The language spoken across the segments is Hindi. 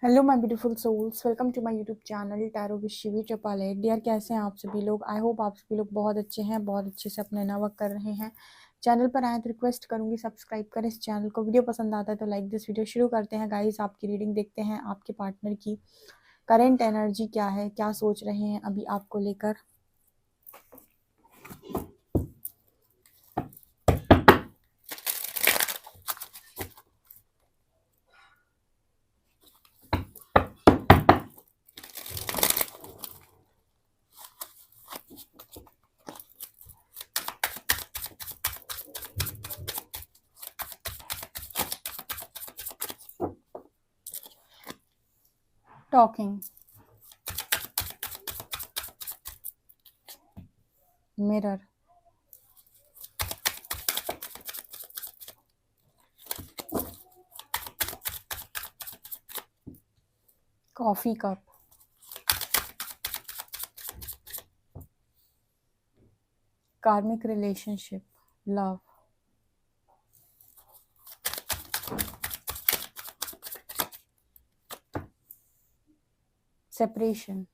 Hello my beautiful souls, welcome to my YouTube channel tarot with Shivi Chaupale. Dear, कैसे हैं आप सभी लोग? आई होप आप सभी लोग बहुत अच्छे हैं, बहुत अच्छे से अपने वर्क कर रहे हैं। चैनल पर आए तो रिक्वेस्ट करूंगी सब्सक्राइब करें इस चैनल को। वीडियो पसंद आता है तो लाइक दिस वीडियो। शुरू करते हैं गाइस। आपकी रीडिंग देखते हैं, आपके पार्टनर की करेंट एनर्जी क्या है, क्या सोच रहे हैं अभी आपको लेकर। Talking, mirror, coffee cup, karmic relationship, love, separation,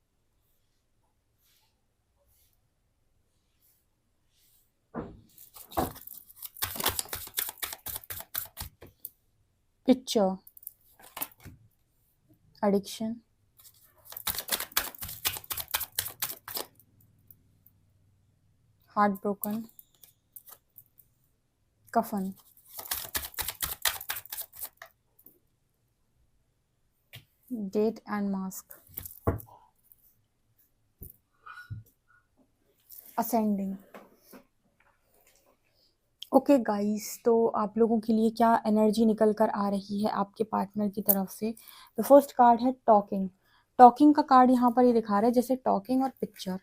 picture, addiction, heart broken, coffin, date and mask, ascending. Okay guys, तो आप लोगों के लिए क्या एनर्जी निकल कर आ रही है आपके पार्टनर की तरफ से? तो फर्स्ट कार्ड है टॉकिंग। टॉकिंग का कार्ड यहाँ पर ये दिखा रहा है जैसे टॉकिंग और पिक्चर।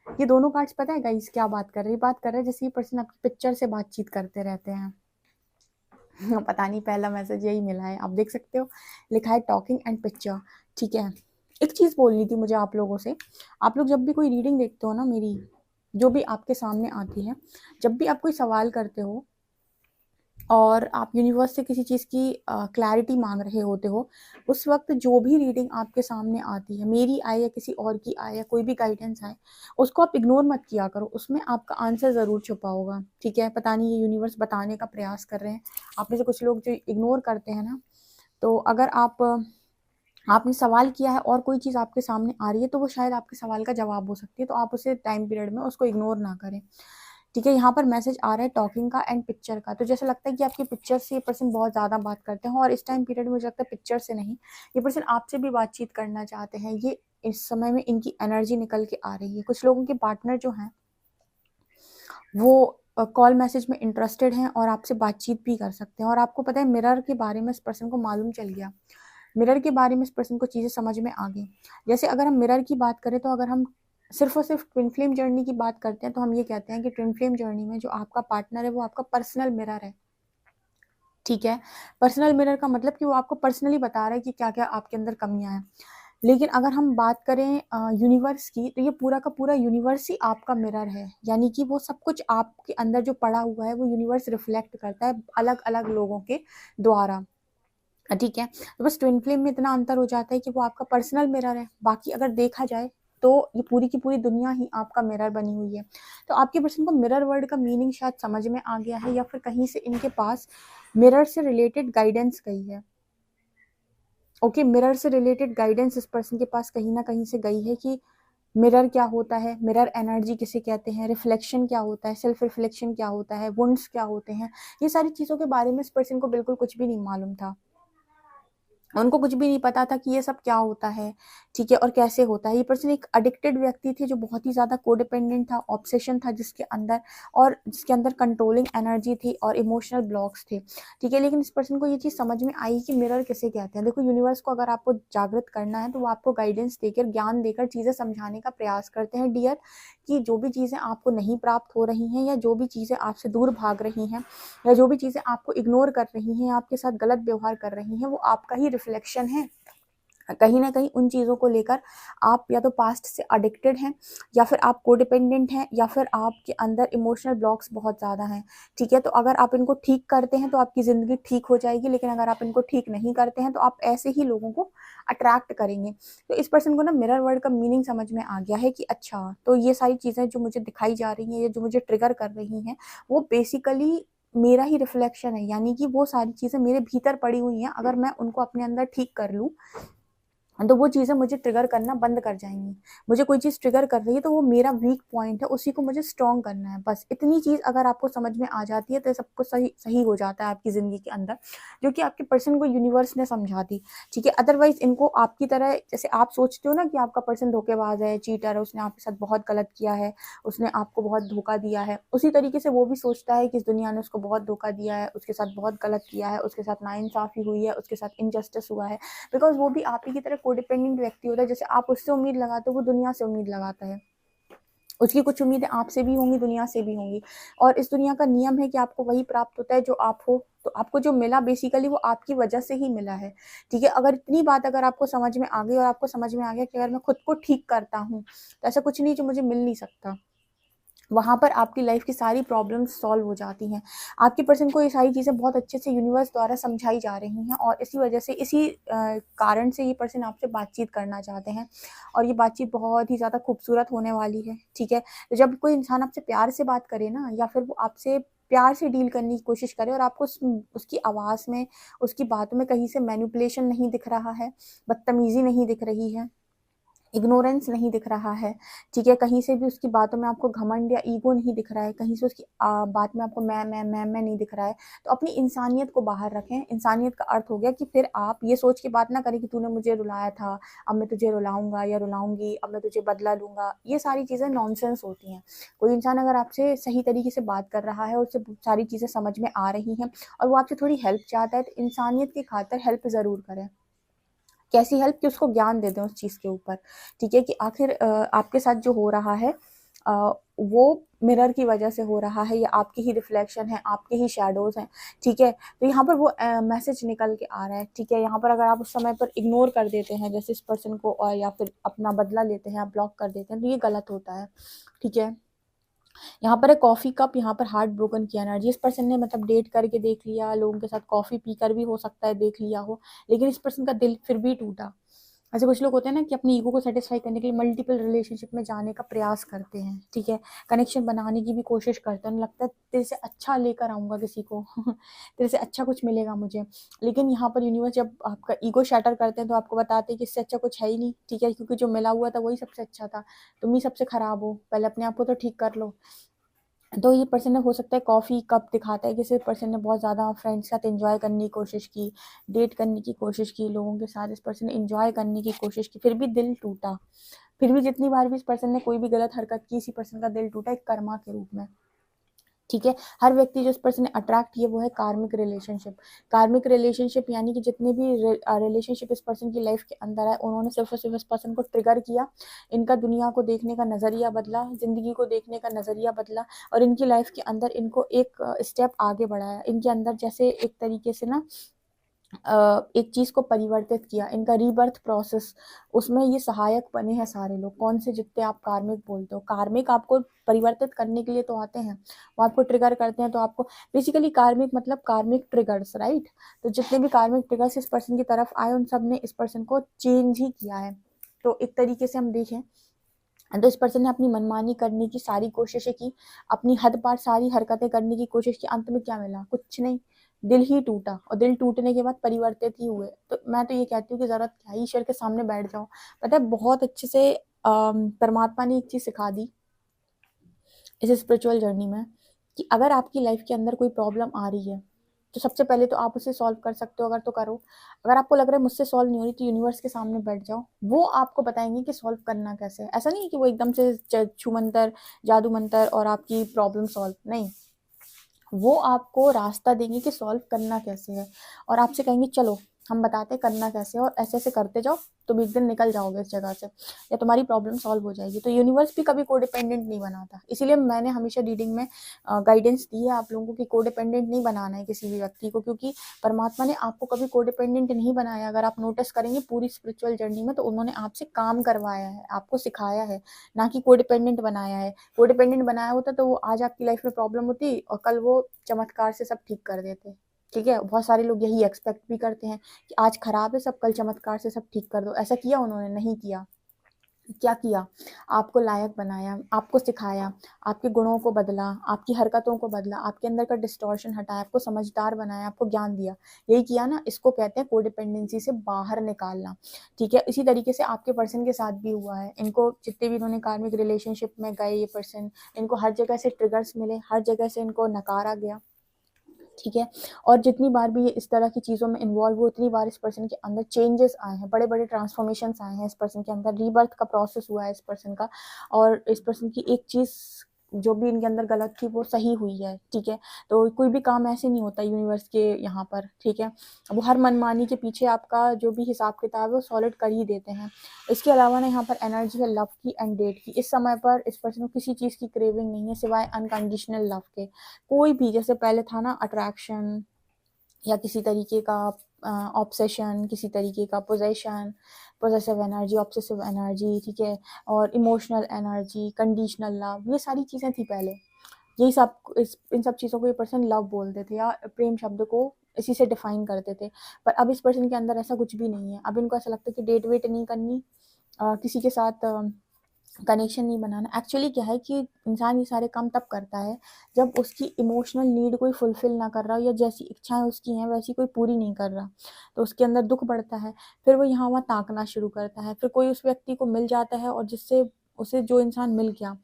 ये दोनों कार्ड्स पता है गाइस क्या बात कर रहे हैं? बात कर रहे हैं जैसे ये पर्सन आपकी पिक्चर से बातचीत करते रहते हैं। पता नहीं, पहला मैसेज यही मिला है। आप देख सकते हो लिखा है टॉकिंग एंड पिक्चर। ठीक है, एक चीज बोलनी थी मुझे आप लोगों से। आप लोग जब भी कोई रीडिंग देखते हो ना, मेरी जो भी आपके सामने आती है, जब भी आप कोई सवाल करते हो और आप यूनिवर्स से किसी चीज़ की क्लैरिटी मांग रहे होते हो, उस वक्त जो भी रीडिंग आपके सामने आती है, मेरी आए या किसी और की आए या कोई भी गाइडेंस आए, उसको आप इग्नोर मत किया करो। उसमें आपका आंसर ज़रूर छुपा होगा। ठीक है, पता नहीं ये यूनिवर्स बताने का प्रयास कर रहे हैं। आप में से कुछ लोग जो इग्नोर करते हैं ना, तो अगर आपने सवाल किया है और कोई चीज़ आपके सामने आ रही है, तो वो शायद आपके सवाल का जवाब हो सकती है। तो आप उसे टाइम पीरियड में उसको इग्नोर ना करें। ठीक है, यहाँ पर मैसेज आ रहा है टॉकिंग का एंड पिक्चर का। तो जैसे लगता है कि आपकी पिक्चर से ये पर्सन बहुत ज़्यादा बात करते हैं, और इस टाइम पीरियड में मुझे लगता है पिक्चर से नहीं, ये पर्सन आपसे भी बातचीत करना चाहते हैं। ये इस समय में इनकी एनर्जी निकल के आ रही है। कुछ लोगों के पार्टनर जो हैं वो कॉल मैसेज में इंटरेस्टेड हैं और आपसे बातचीत भी कर सकते हैं। और आपको पता है मिरर के बारे में इस पर्सन को मालूम चल गया। मिरर के बारे में इस पर्सन को चीज़ें समझ में आ गई। जैसे अगर हम मिरर की बात करें, तो अगर हम सिर्फ और सिर्फ ट्विन फ्लेम जर्नी की बात करते हैं, तो हम ये कहते हैं कि ट्विन फ्लेम जर्नी में जो आपका पार्टनर है वो आपका पर्सनल मिरर है। ठीक है, पर्सनल मिरर का मतलब कि वो आपको पर्सनली बता रहा है कि क्या क्या आपके अंदर कमियां हैं। लेकिन अगर हम बात करें यूनिवर्स की, तो ये पूरा का पूरा यूनिवर्स ही आपका मिरर है। यानी कि वो सब कुछ आपके अंदर जो पड़ा हुआ है वो यूनिवर्स रिफ्लेक्ट करता है अलग अलग लोगों के द्वारा। ठीक है, तो बस ट्विन फ्लेम में इतना अंतर हो जाता है कि वो आपका पर्सनल मिरर है। बाकी अगर देखा जाए तो ये पूरी की पूरी दुनिया ही आपका मिरर बनी हुई है। तो आपके पर्सन को मिरर वर्ड का मीनिंग शायद समझ में आ गया है, या फिर कहीं से इनके पास मिरर से रिलेटेड गाइडेंस गई है। ओके, मिरर से रिलेटेड गाइडेंस इस पर्सन के पास कहीं ना कहीं से गई है कि मिरर क्या होता है, मिरर एनर्जी किसे कहते हैं, रिफ्लेक्शन क्या होता है, सेल्फ रिफ्लेक्शन क्या होता है, वुंड्स क्या होते हैं। ये सारी चीज़ों के बारे में इस पर्सन को बिल्कुल कुछ भी नहीं मालूम था। उनको कुछ भी नहीं पता था कि ये सब क्या होता है। ठीक है, और कैसे होता है। ये पर्सन एक एडिक्टेड व्यक्ति थे जो बहुत ही ज़्यादा कोडिपेंडेंट था, ऑब्सेशन था जिसके अंदर, और जिसके अंदर कंट्रोलिंग एनर्जी थी और इमोशनल ब्लॉक्स थे। ठीक है, लेकिन इस पर्सन को ये चीज़ समझ में आई कि मिरर किसे कहते हैं। देखो, यूनिवर्स को अगर आपको जागृत करना है तो वो आपको गाइडेंस देकर, ज्ञान देकर चीज़ें समझाने का प्रयास करते हैं डियर, कि जो भी चीज़ें आपको नहीं प्राप्त हो रही हैं, या जो भी चीज़ें आपसे दूर भाग रही हैं, या जो भी चीज़ें आपको इग्नोर कर रही हैं, आपके साथ गलत व्यवहार कर रही हैं, वो आपका ही रिफ्लेक्शन है। कहीं ना कहीं उन चीज़ों को लेकर आप या तो पास्ट से अडिक्टेड हैं, या फिर आप कोडिपेंडेंट हैं, या फिर आपके अंदर इमोशनल ब्लॉक्स बहुत ज़्यादा हैं। ठीक है, तो अगर आप इनको ठीक करते हैं तो आपकी ज़िंदगी ठीक हो जाएगी, लेकिन अगर आप इनको ठीक नहीं करते हैं तो आप ऐसे ही लोगों को अट्रैक्ट करेंगे। तो इस पर्सन को ना मिरर वर्ड का मीनिंग समझ में आ गया है कि अच्छा, तो ये सारी चीज़ें जो मुझे दिखाई जा रही हैं या जो मुझे ट्रिगर कर रही हैं, वो बेसिकली मेरा ही रिफ्लेक्शन है, यानी कि वो सारी चीज़ें मेरे भीतर पड़ी हुई हैं। अगर मैं उनको अपने अंदर ठीक कर लूँ तो वो चीज़ें मुझे ट्रिगर करना बंद कर जाएँगी। मुझे कोई चीज़ ट्रिगर कर रही है तो वो मेरा वीक पॉइंट है, उसी को मुझे स्ट्रॉन्ग करना है, बस इतनी चीज़ अगर आपको समझ में आ जाती है तो सब कुछ सही सही हो जाता है आपकी ज़िंदगी के अंदर, जो कि आपके पर्सन को यूनिवर्स ने समझा दी। ठीक है, अदरवाइज़ इनको आपकी तरह, जैसे आप सोचते हो ना कि आपका पर्सन धोखेबाज है, चीटर है, उसने आपके साथ बहुत गलत किया है, उसने आपको बहुत धोखा दिया है, उसी तरीके से वो भी सोचता है कि इस दुनिया ने उसको बहुत धोखा दिया है, उसके साथ बहुत गलत किया है, उसके साथ नाइंसाफ़ी हुई है, उसके साथ इनजस्टिस हुआ है। बिकॉज़ वो भी आप ही की तरह कोडिपेंडेंट व्यक्ति होता है। जैसे आप उससे उम्मीद लगाते हो, वो दुनिया से उम्मीद लगाता है। उसकी कुछ उम्मीदें आपसे भी होंगी, दुनिया से भी होंगी, और इस दुनिया का नियम है कि आपको वही प्राप्त होता है जो आप हो। तो आपको जो मिला बेसिकली वो आपकी वजह से ही मिला है। ठीक है, अगर इतनी बात अगर आपको समझ में आ गई और आपको समझ में आ गया कि अगर मैं खुद को ठीक करता हूँ, तो ऐसा कुछ नहीं जो मुझे मिल नहीं सकता। वहाँ पर आपकी लाइफ की सारी प्रॉब्लम्स सॉल्व हो जाती हैं। आपके पर्सन को ये सारी चीज़ें बहुत अच्छे से यूनिवर्स द्वारा समझाई जा रही हैं, और इसी वजह से, इसी कारण से ये पर्सन आपसे बातचीत करना चाहते हैं, और ये बातचीत बहुत ही ज़्यादा खूबसूरत होने वाली है। ठीक है, तो जब कोई इंसान आपसे प्यार से बात करे ना, या फिर वो आपसे प्यार से डील करने की कोशिश करे, और आपको उसकी आवाज़ में, उसकी बातों में कहीं से मैनिपुलेशन नहीं दिख रहा है, बदतमीज़ी नहीं दिख रही है, इग्नोरेंस नहीं दिख रहा है। ठीक है, कहीं से भी उसकी बातों में आपको घमंड या ईगो नहीं दिख रहा है, कहीं से उसकी बात में आपको मैं नहीं दिख रहा है, तो अपनी इंसानियत को बाहर रखें। इंसानियत का अर्थ हो गया कि फिर आप ये सोच के बात ना करें कि तूने मुझे रुलाया था, अब मैं तुझे रुलाऊंगा या रुलाऊंगी, अब मैं तुझे बदला लूंगा। ये सारी चीज़ें नॉनसेंस होती हैं। कोई इंसान अगर आपसे सही तरीके से बात कर रहा है और उससे सारी चीज़ें समझ में आ रही हैं, और वो आपसे थोड़ी हेल्प चाहता है, तो इंसानियत की खातिर हेल्प ज़रूर करें। कैसी हेल्प, कि उसको ज्ञान दे दें उस चीज़ के ऊपर। ठीक है, कि आखिर आपके साथ जो हो रहा है वो मिरर की वजह से हो रहा है, या आपकी ही रिफ्लेक्शन है, आपके ही शैडोज़ हैं। ठीक है, तो यहाँ पर वो मैसेज निकल के आ रहा है। ठीक है, यहाँ पर अगर आप उस समय पर इग्नोर कर देते हैं जैसे इस पर्सन को, और या फिर अपना बदला लेते हैं, आप ब्लॉक कर देते हैं, तो ये गलत होता है। ठीक है, यहाँ पर है कॉफ़ी कप, यहाँ पर हार्ट ब्रोकन की एनर्जी। इस पर्सन ने मतलब डेट करके देख लिया, लोगों के साथ कॉफ़ी पीकर भी हो सकता है देख लिया हो, लेकिन इस पर्सन का दिल फिर भी टूटा। ऐसे कुछ लोग होते हैं ना कि अपनी ईगो को सेटिस्फाई करने के लिए मल्टीपल रिलेशनशिप में जाने का प्रयास करते हैं। ठीक है, कनेक्शन बनाने की भी कोशिश करते हैं, उन्हें लगता है तेरे से अच्छा लेकर आऊँगा किसी को तेरे से अच्छा कुछ मिलेगा मुझे। लेकिन यहाँ पर यूनिवर्स जब आपका ईगो शैटर करते हैं तो आपको बताते हैं कि इससे अच्छा कुछ है ही नहीं। ठीक है, क्योंकि जो मिला हुआ था वही सबसे अच्छा था, तुम ही सबसे खराब हो, पहले अपने आप को तो ठीक कर लो। तो ये पर्सन ने, हो सकता है कॉफ़ी कप दिखाता है कि इस पर्सन ने बहुत ज़्यादा फ्रेंड्स के साथ एंजॉय करने की कोशिश की, डेट करने की कोशिश की, लोगों के साथ इस पर्सन ने एंजॉय करने की कोशिश की, फिर भी दिल टूटा। फिर भी जितनी बार भी इस पर्सन ने कोई भी गलत हरकत की, इसी पर्सन का दिल टूटा एक कर्मा के रूप में। ठीक है, हर व्यक्ति जो इस पर्सन ने अट्रैक्ट किया वो है कार्मिक रिलेशनशिप। कार्मिक रिलेशनशिप यानी कि जितने भी रिलेशनशिप इस पर्सन की लाइफ के अंदर है, उन्होंने सिर्फ और सिर्फ इस पर्सन को ट्रिगर किया। इनका दुनिया को देखने का नज़रिया बदला, ज़िंदगी को देखने का नज़रिया बदला, और इनकी लाइफ के अंदर इनको एक स्टेप आगे बढ़ाया। इनके अंदर जैसे एक तरीके से ना एक चीज़ को परिवर्तित किया, इनका रीबर्थ प्रोसेस, उसमें ये सहायक बने हैं सारे लोग। कौन से, जितने आप कार्मिक बोलते हो, कार्मिक आपको परिवर्तित करने के लिए तो आते हैं, वो आपको ट्रिगर करते हैं। तो आपको बेसिकली कार्मिक मतलब कार्मिक ट्रिगर्स, राइट। तो जितने भी कार्मिक ट्रिगर्स इस पर्सन की तरफ आए, उन सब ने इस पर्सन को चेंज ही किया है। तो एक तरीके से हम देखें तो इस पर्सन ने अपनी मनमानी करने की सारी कोशिशें की, अपनी हद पार सारी हरकतें करने की कोशिश की, अंत में क्या मिला? कुछ नहीं, दिल ही टूटा, और दिल टूटने के बाद परिवर्तित ही हुए। तो मैं तो ये कहती हूँ कि ज़रूरत क्या है, ईश्वर के सामने बैठ जाओ। पता है, बहुत अच्छे से परमात्मा ने एक चीज़ सिखा दी इस स्पिरिचुअल जर्नी में, कि अगर आपकी लाइफ के अंदर कोई प्रॉब्लम आ रही है, तो सबसे पहले तो आप उसे सॉल्व कर सकते हो, अगर तो करो। अगर आपको लग रहा है मुझसे सॉल्व नहीं हो रही, तो यूनिवर्स के सामने बैठ जाओ, वो आपको बताएंगे कि सॉल्व करना कैसे है। ऐसा नहीं है कि वो एकदम से छू मंतर, जादू मंतर और आपकी प्रॉब्लम सॉल्व नहीं, वो आपको रास्ता देंगे कि सॉल्व करना कैसे है, और आपसे कहेंगे चलो हम बताते हैं करना कैसे, और ऐसे ऐसे करते जाओ, तुम एक दिन निकल जाओगे इस जगह से, या तुम्हारी प्रॉब्लम सॉल्व हो जाएगी। तो यूनिवर्स भी कभी कोडिपेंडेंट नहीं बनाता, इसीलिए मैंने हमेशा रीडिंग में गाइडेंस दी है आप लोगों को कि कोडिपेंडेंट नहीं बनाना है किसी भी व्यक्ति को, क्योंकि परमात्मा ने आपको कभी कोडिपेंडेंट नहीं बनाया। अगर आप नोटिस करेंगे पूरी स्पिरिचुअल जर्नी में, तो उन्होंने आपसे काम करवाया है, आपको सिखाया है, ना कि कोडिपेंडेंट बनाया है। कोडिपेंडेंट बनाया होता तो वो आज आपकी लाइफ में प्रॉब्लम होती और कल वो चमत्कार से सब ठीक कर देते। ठीक है, बहुत सारे लोग यही एक्सपेक्ट भी करते हैं कि आज खराब है सब, कल चमत्कार से सब ठीक कर दो। ऐसा किया उन्होंने? नहीं किया। क्या किया? आपको लायक बनाया, आपको सिखाया, आपके गुणों को बदला, आपकी हरकतों को बदला, आपके अंदर का डिस्टॉर्शन हटाया, आपको समझदार बनाया, आपको ज्ञान दिया। यही किया ना? इसको कहते हैं कोडिपेंडेंसी से बाहर निकालना। ठीक है, इसी तरीके से आपके पर्सन के साथ भी हुआ है। इनको जितने भी इन्होंने कार्मिक रिलेशनशिप में गए ये पर्सन, इनको हर जगह से ट्रिगर्स मिले, हर जगह से इनको नकारा गया। ठीक है, और जितनी बार भी ये इस तरह की चीज़ों में इन्वॉल्व हुए, उतनी बार इस पर्सन के अंदर चेंजेस आए हैं, बड़े बड़े ट्रांसफॉर्मेशंस आए हैं इस पर्सन के अंदर, रीबर्थ का प्रोसेस हुआ है इस पर्सन का। और इस पर्सन की एक चीज़ जो भी इनके अंदर गलत थी वो सही हुई है। ठीक है, तो कोई भी काम ऐसे नहीं होता यूनिवर्स के यहाँ पर। ठीक है, वो हर मनमानी के पीछे आपका जो भी हिसाब किताब है वो सॉलिड कर ही देते हैं। इसके अलावा ना यहाँ पर एनर्जी है लव की एंड डेट की। इस समय पर इस पर्सन को किसी चीज़ की क्रेविंग नहीं है सिवाय अनकंडीशनल लव के। कोई भी, जैसे पहले था ना अट्रैक्शन, या किसी तरीके का ऑब्सेशन, किसी तरीके का possession, possessive energy, obsessive energy. ठीक है, और इमोशनल एनर्जी, कंडीशनल लव, ये सारी चीज़ें थी पहले। यही सब इन सब चीज़ों को ये पर्सन लव बोलते थे, या प्रेम शब्द को इसी से डिफाइन करते थे। पर अब इस पर्सन के अंदर ऐसा कुछ भी नहीं है। अब इनको ऐसा लगता है कि डेट वेट नहीं करनी, किसी के साथ कनेक्शन नहीं बनाना। एक्चुअली क्या है कि इंसान ये सारे काम तब करता है जब उसकी इमोशनल नीड कोई फुलफिल ना कर रहा हो, या जैसी इच्छाएं उसकी हैं वैसी कोई पूरी नहीं कर रहा, तो उसके अंदर दुख बढ़ता है। फिर वो यहाँ वहाँ ताकना शुरू करता है। फिर कोई उस व्यक्ति को मिल जाता है, और जिससे उसे जो इंसान मिल गया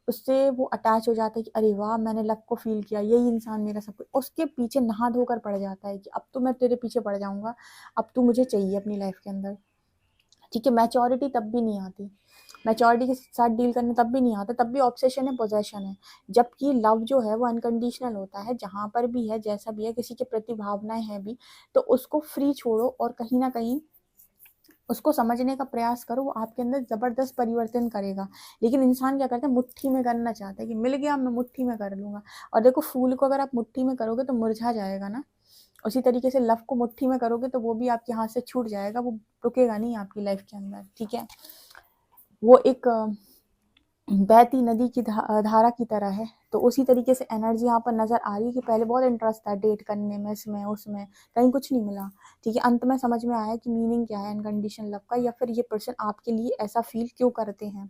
उससे वो अटैच हो जाता है कि अरे वाह, मैंने लव को फील किया, यही इंसान मेरा सब कुछ। उसके पीछे नहा धोकर पड़ जाता है कि अब तो मैं तेरे पीछे पड़ जाऊंगा, अब तू मुझे चाहिए अपनी लाइफ के अंदर। ठीक है, मैच्योरिटी तब भी नहीं आती, मैच्योरिटी के साथ डील करने तब भी नहीं आता, तब भी ऑब्सेशन है, पोजेशन है। जबकि लव जो है वो अनकंडीशनल होता है, जहाँ पर भी है, जैसा भी है, किसी के प्रति भावनाएं हैं भी, तो उसको फ्री छोड़ो और कहीं ना कहीं उसको समझने का प्रयास करो, वो आपके अंदर जबरदस्त परिवर्तन करेगा। लेकिन इंसान क्या करता है, मुट्ठी में करना चाहता है कि मिल गया मैं मुट्ठी में कर लूंगा। और देखो, फूल को अगर आप मुट्ठी में करोगे तो मुरझा जाएगा ना, उसी तरीके से लव को मुट्ठी में करोगे तो वो भी आपके हाथ से छूट जाएगा, वो रुकेगा नहीं आपकी लाइफ के अंदर। ठीक है, वो एक बहती नदी की धारा की तरह है। तो उसी तरीके से एनर्जी यहाँ पर नजर आ रही है कि पहले बहुत इंटरेस्ट था डेट करने में, इसमें उसमें, कहीं कुछ नहीं मिला। ठीक है, अंत में समझ में आया कि मीनिंग क्या है अनकंडीशनल लव का, या फिर ये पर्सन आपके लिए ऐसा फील क्यों करते हैं।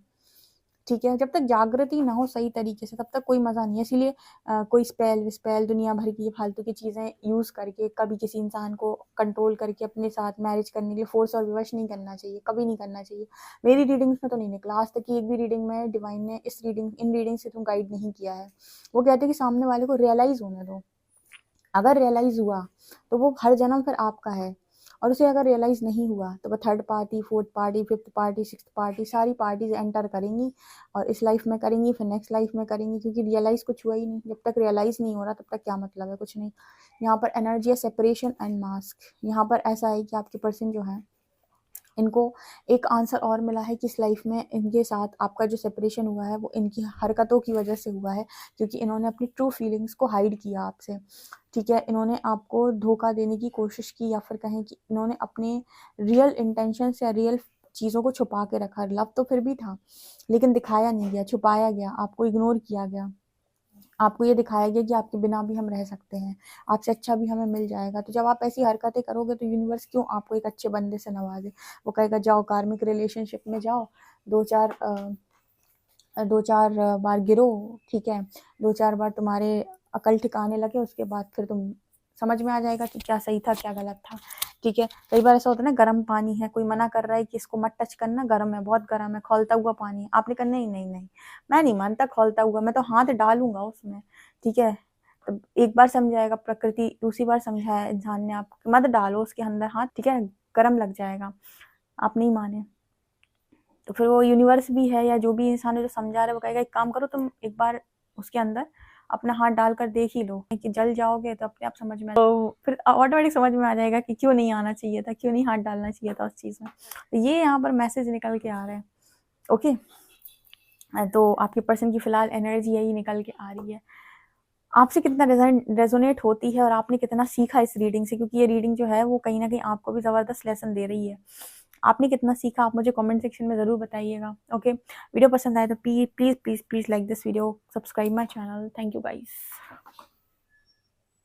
ठीक है, जब तक जागृति ना हो सही तरीके से, तब तक कोई मजा नहीं है। इसीलिए कोई स्पेल विस्पेल दुनिया भर की फालतू की चीजें यूज करके कभी किसी इंसान को कंट्रोल करके अपने साथ मैरिज करने के लिए फोर्स और विवश नहीं करना चाहिए, कभी नहीं करना चाहिए। मेरी रीडिंग्स में तो नहीं निकला आज तक की एक भी रीडिंग में डिवाइन ने इन रीडिंग से तुम गाइड नहीं किया है। वो कहते हैं कि सामने वाले को रियलाइज होने दो, अगर रियलाइज हुआ तो वो हर जन्म फिर आपका है, और उसे अगर रियलाइज नहीं हुआ तो वो third party, fourth party, fifth party, sixth party, सारी पार्टीज एंटर करेंगी, और इस लाइफ में करेंगी, फिर नेक्स्ट लाइफ में करेंगी, क्योंकि रियलाइज कुछ हुआ ही नहीं। जब तक रियलाइज नहीं हो रहा तब तक क्या मतलब है, कुछ नहीं। यहाँ पर एनर्जी है सेपरेशन एंड मास्क। यहाँ पर ऐसा है कि आपके पर्सन जो है, इनको एक आंसर और मिला है कि इस लाइफ में इनके साथ आपका जो सेपरेशन हुआ है वो इनकी हरकतों की वजह से हुआ है, क्योंकि इन्होंने अपनी ट्रू फीलिंग्स को हाइड किया आपसे। ठीक है, इन्होंने आपको धोखा देने की कोशिश की, या फिर कहें कि इन्होंने अपने रियल इंटेंशन या रियल चीज़ों को छुपा के रखा। लव तो फिर भी था, लेकिन दिखाया नहीं गया, छुपाया गया, आपको इग्नोर किया गया। आपको ये दिखाया गया कि आपके बिना भी हम रह सकते हैं, आपसे अच्छा भी हमें मिल जाएगा। तो जब आप ऐसी हरकतें करोगे तो यूनिवर्स क्यों आपको एक अच्छे बंदे से नवाजे। वो कहेगा जाओ कार्मिक रिलेशनशिप में जाओ, दो चार बार गिरो। ठीक है, दो चार बार तुम्हारे अकल ठिकाने लगे, उसके बाद फिर तुम समझ में आ जाएगा कि क्या सही था क्या गलत था। ठीक है, कई बार ऐसा होता है ना, गर्म पानी है, कोई मना कर रहा है कि इसको मत टच करना, गर्म है, बहुत गर्म है, खौलता हुआ पानी है, आपने कहा नहीं नहीं नहीं, मैं नहीं मानता खौलता हुआ, मैं तो हाथ डालूंगा उसमें। ठीक है, तो एक बार समझाएगा प्रकृति, दूसरी बार समझाया इंसान ने आपको मत डालो उसके अंदर हाथ, ठीक है, गर्म लग जाएगा। आप नहीं माने तो फिर वो यूनिवर्स भी है या जो भी इंसान है जो समझा रहा है, वो कहेगा एक काम करो तुम एक बार उसके अंदर अपना हाथ डालकर देख ही लो कि जल जाओगे तो अपने आप समझ में तो फिर ऑटोमेटिक समझ में आ जाएगा कि क्यों नहीं आना चाहिए था, क्यों नहीं हाथ डालना चाहिए था उस चीज़ में। तो ये यहाँ पर मैसेज निकल के आ रहा है। ओके, तो आपके पर्सन की फ़िलहाल एनर्जी यही निकल के आ रही है। आपसे कितना रेजोनेट होती है और आपने कितना सीखा इस रीडिंग से, क्योंकि ये रीडिंग जो है वो कहीं ना कहीं आपको भी ज़बरदस्त लेसन दे रही है। आपने कितना सीखा आप मुझे कमेंट सेक्शन में ज़रूर बताइएगा। ओके, वीडियो पसंद आए तो please please please please like this video, subscribe my channel. Thank you guys.